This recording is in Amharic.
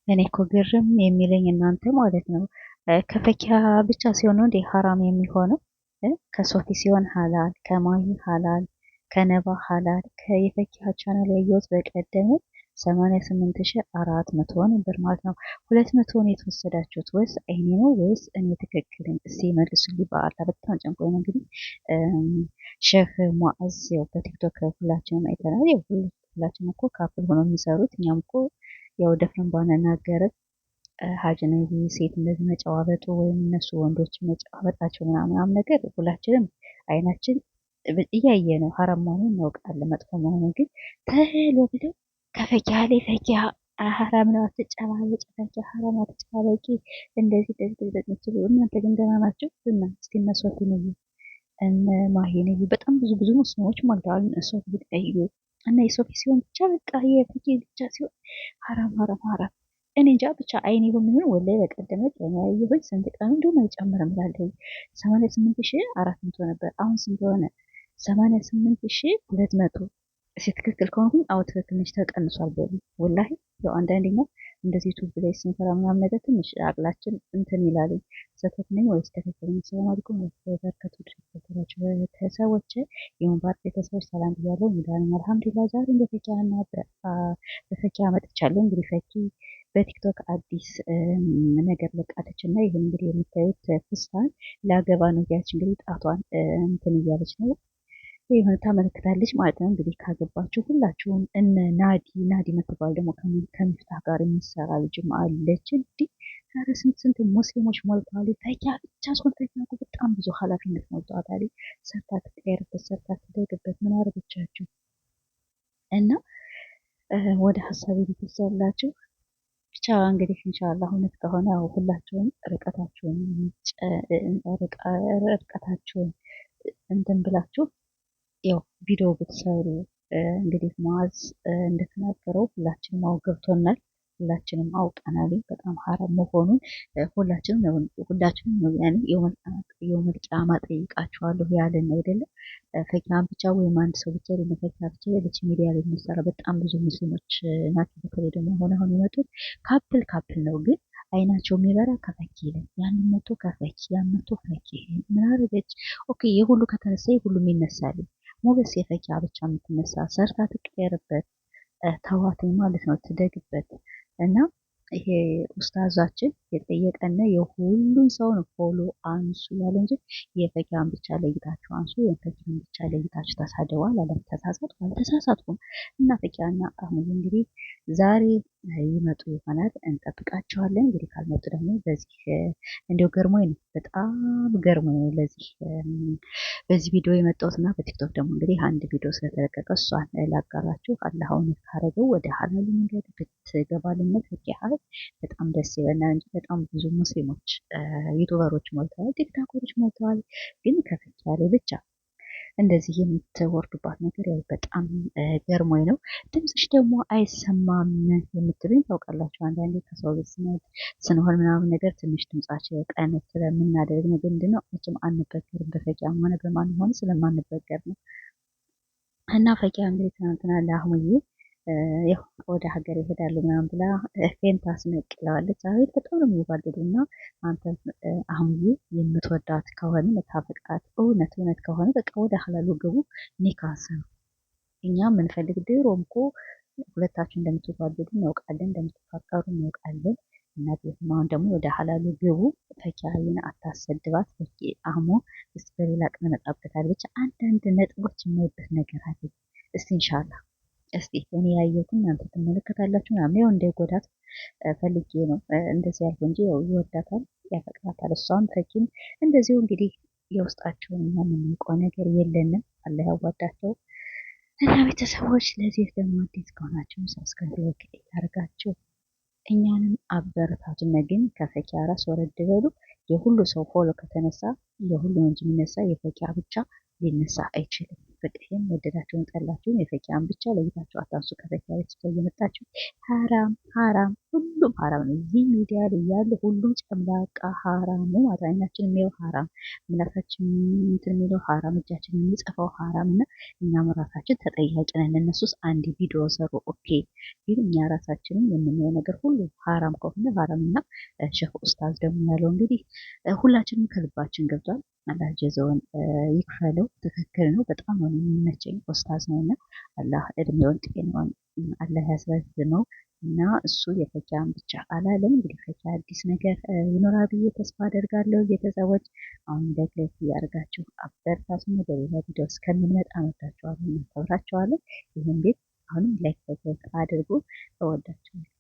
እኔ እኮ ግርም የሚለኝ እናንተ ማለት ነው ከፈኪያ ብቻ ሲሆን ነው እንዴ ሀራም የሚሆነው? ከሶፊ ሲሆን ሀላል፣ ከማሂ ሀላል፣ ከነባ ሀላል፣ ከየፈኪያ ቻናል ያየሁት በቀደም 88,400 ነበር ማለት ነው። 200ን የተወሰዳችሁት ወይስ አይኔ ነው ወይስ እኔ ትክክልን? እስቲ መልሱልኝ። በአላ በጣም ጨንቆኝ ነው። እንግዲህ ሼህ ሙአዝ ያው በቲክቶክ ሁላችንም አይተናል። ያው ሁላችንም እኮ ካፕል ሆነው የሚሰሩት እኛም እኮ ያው ደፍረን ባንናገርም ሀጅ ነቢ ሴት እንደዚህ መጨዋበጡ ወይም እነሱ ወንዶች መጨዋበጣቸው ምናምን ነገር ሁላችንም አይናችን እያየ ነው። ሀራም መሆኑን እናውቃለን፣ መጥፎ መሆኑን ግን ተሎ ብለው ከፈኪያ ላይ ፈኪያ ሀራም ነው አትጨባበጭ፣ ፈኪያ ሀራም አትጨባበቂ፣ እንደዚህ እንደዚህ የምትሉ እናንተ ግን ደህና ናቸው እና እስቲ እነሷት ነው እነ ማሂ ነኝ በጣም ብዙ ሙስሊሞች ሞልተዋል። እነሱ ቢጠዩ እና የሶፊ ሲሆን ብቻ በቃ የፍቂ ብቻ ሲሆን ሀራም ሀራም ሀራም። እኔ እንጃ ብቻ አይኔ በሚሆን ወላሂ በቀደመት እኔ ያየሁኝ ስንት ቀን እንደውም አይጨምርም እላለሁ። 88,400 ነበር። አሁን ስንት ሆነ? 88,200። እስኪ ትክክል ከሆንኩኝ አዎ ትክክል ነች፣ ተቀንሷል በሉ ወላሂ። ያው አንዳንደኛ እንደዚህ ዩቱብ ላይ ስንሰራ ምናምን ነገር ትንሽ አቅላችን እንትን ይላል። ስህተት ነኝ ወይስ ትክክል ነኝ? ሰላም አለይኩም ወበረካቱ ድረስ ቤተሰቦች የሙባረክ ቤተሰቦች ሰላም ብያለሁ። ሚዳን አልሐምዱሊላህ። ዛሬ በፈኪያና በፈኪያ መጥቻለሁ። እንግዲህ ፈኪ በቲክቶክ አዲስ ነገር ለቃለች እና ይህን እንግዲህ የምታዩት ፍስሀን ላገባ ነው እያለች እንግዲህ ጣቷን እንትን እያለች ነው ይሁን ታመለክታለች ማለት ነው። እንግዲህ ካገባችሁ ሁላችሁም እነ ናዲ የምትባል ደግሞ ከሚፍታህ ጋር የሚሰራ ልጅም አለች። እንዲህ ኧረ ስንት ሙስሊሞች ሞልተዋል። ፈኪያ ብቻ ስሆን ፈኪያ እኮ በጣም ብዙ ኃላፊነት ሞልተዋታል። ሰርታ ትቀየርበት፣ ሰርታ ትደግበት፣ ምን አረገቻችሁ? እና ወደ ሀሳቤ ቤተሰላችሁ ብቻ እንግዲህ ኢንሻአላህ እውነት ከሆነ ያው ሁላችሁም ርቀታችሁን እንትን ብላችሁ ያው ቪዲዮ ብትሰሩ እንግዲህ ሙአዝ እንደተናገረው ሁላችንም አው ገብቶናል፣ ሁላችንም አውቀናል በጣም ሀራም መሆኑን። ሁላችንም ነው ያኔ የውመል ቂያማ ጠይቃችኋለሁ ያለን አይደለም። ፈኪሀን ብቻ ወይም አንድ ሰው ብቻ አይደለም፣ ፈኪሀ ብቻ ያለች ሚዲያ ላይ የሚሰራ በጣም ብዙ ሙስሊሞች ናቸው። በተለይ ደግሞ አሁን የመጡት ካፕል ነው ግን አይናቸው የሚበራ ከፈኪ ላይ ያንን መቶ ከፈኪ ያን መቶ ፈኪ ምን አደረገች? ኦኬ የሁሉ ከተነሳ የሁሉም ይነሳል። ሞገስ የፈኪያ ብቻ የምትነሳ ሰርታ ትቀየርበት፣ ተዋትኝ ማለት ነው ትደግበት። እና ይሄ ኡስታዛችን የጠየቀን የሁሉም ሰውን ፎሎ አንሱ ያለ እንጂ የፈኪያን ብቻ ለይታችሁ አንሱ፣ የፈኪያን ብቻ ለይታችሁ ተሳደዋል አለም። ተሳሳትኩ አልተሳሳትኩም። እና ፈኪያና አህሙዬ እንግዲህ ዛሬ ይመጡ ይሆናል፣ እንጠብቃቸዋለን። እንግዲህ ካልመጡ ደግሞ በዚህ እንዲያው ገርሞኝ ነው፣ በጣም ገርሞኝ ነው በዚህ ቪዲዮ የመጣሁት እና በቲክቶክ ደግሞ እንግዲህ አንድ ቪዲዮ ስለተለቀቀ እሷን ላጋራችሁ። አላህ እውነት ካረገው ወደ ሀላሉ መንገድ ብትገባልነት ፈኪሀ በጣም ደስ ይለናል እንጂ በጣም ብዙ ሙስሊሞች ዩቱበሮች ሞልተዋል፣ ቲክታኮች ሞልተዋል። ግን ከፈኪሀ ላይ ብቻ እንደዚህ የምትወርዱባት ነገር ያው በጣም ገርሞኝ ነው። ድምፅሽ ደግሞ አይሰማም የምትሉኝ ታውቃላችሁ። አንዳንዴ ከሰው ቤት ስንሆን ምናምን ነገር ትንሽ ድምጻቸው ቀነት ስለምናደርግ ነው። ምንድን ነው መቼም አንበገርም፣ በፈኪሀም ሆነ በማንም ሆነ ስለማንበገር ነው። እና ፈኪሀ እንግዲህ ትናንትና ለአህሙዬ ያው ወደ ሀገር ይሄዳሉ ምናምን ብላ ፌንት አስነቅለዋለች። አቤት በጣም ነው የሚዋደዱ እና አንተ አህሙዬ የምትወዳት ከሆነ የምታፈቅራት እውነት ከሆነ በቃ ወደ ሀላሉ ግቡ፣ ኒካስ ነው። እኛ የምንፈልግ ድሮም እኮ ሁለታችሁ እንደምትዋደዱ እናውቃለን፣ እንደምትፋቀሩ እናውቃለን። እና አሁን ደግሞ ወደ ሀላሉ ግቡ። ፈኪሀን አታሰድባት። ፈኪ አህሙ እስቲ በሌላ ቀን እመጣበታለሁ። ብቻ አንዳንድ ነጥቦች የማይበት ነገር አለ። እስቲ ኢንሻአላህ እስቲ እኔ ያየሁትን እናንተ ትመለከታላችሁ ምናምን። ያው እንዳይጎዳት ፈልጌ ነው እንደዚህ ያልኩ እንጂ ያው ይወዳታል፣ ያፈቅራታል። እሷም ፈኪም እንደዚሁ እንግዲህ የውስጣቸውን እኛ የምናውቀው ነገር የለንም። አላህ ያዋዳቸው እና ቤተሰቦች። ለዚህ ደግሞ አዲስ ከሆናችሁ ሰብስክራይብ ያደርጋችሁ እኛንም አበረታቱን። ግን ከፈኪሀ ራስ ወረድ በሉ። የሁሉ ሰው ፎሎ ከተነሳ የሁሉ እንጂ የሚነሳ የፈኪሀ ብቻ ሊነሳ አይችልም። ፍቅህም ወደዳችሁን ጠላችሁም የፈኪሀን ብቻ ለይታችሁ አታንሱ። ከፈኪሀ ቤት እየመጣችሁ ሀራም ሀራም ሁሉ ሁሉም ሀራም ነው። እዚህ ሚዲያ ላይ ያለ ሁሉም ጨምላቃ ሀራም ነው ማለት ነው። አይናችን የሚለው ሀራም፣ ምላሳችን እንትን የሚለው ሀራም፣ እጃችን የሚጽፈው ሀራም እና እኛም ራሳችን ተጠያቂ ነን። እነሱስ አንድ ቪዲዮ ሰሩ ኦኬ፣ ግን እኛ ራሳችንን የምናየው ነገር ሁሉ ሀራም ከሆነ ሀራም እና ሼህ ኡስታዝ ደግሞ ያለው እንግዲህ ሁላችንም ከልባችን ገብቷል። አላህ ጀዘውን ይክፈለው። ትክክል ነው። በጣም ነው የሚመቸኝ ኡስታዝ ነውና አላህ እድሜውን ጤናውን አላህ ያስረዝመው እና እሱ የፈኪያን ብቻ አላለም። እንግዲህ ፈኪያ አዲስ ነገር ይኖራል ብዬ ተስፋ አደርጋለሁ። ቤተሰቦች አሁን ደግለት እያደርጋችሁ አበረታቱን። ወደ ሌላ ቪዲዮ እስከምንመጣ መታችኋለን፣ እናከብራችኋለን። ይህን ቤት አሁንም ላይክ አድርጉ። እወዳችኋለሁ።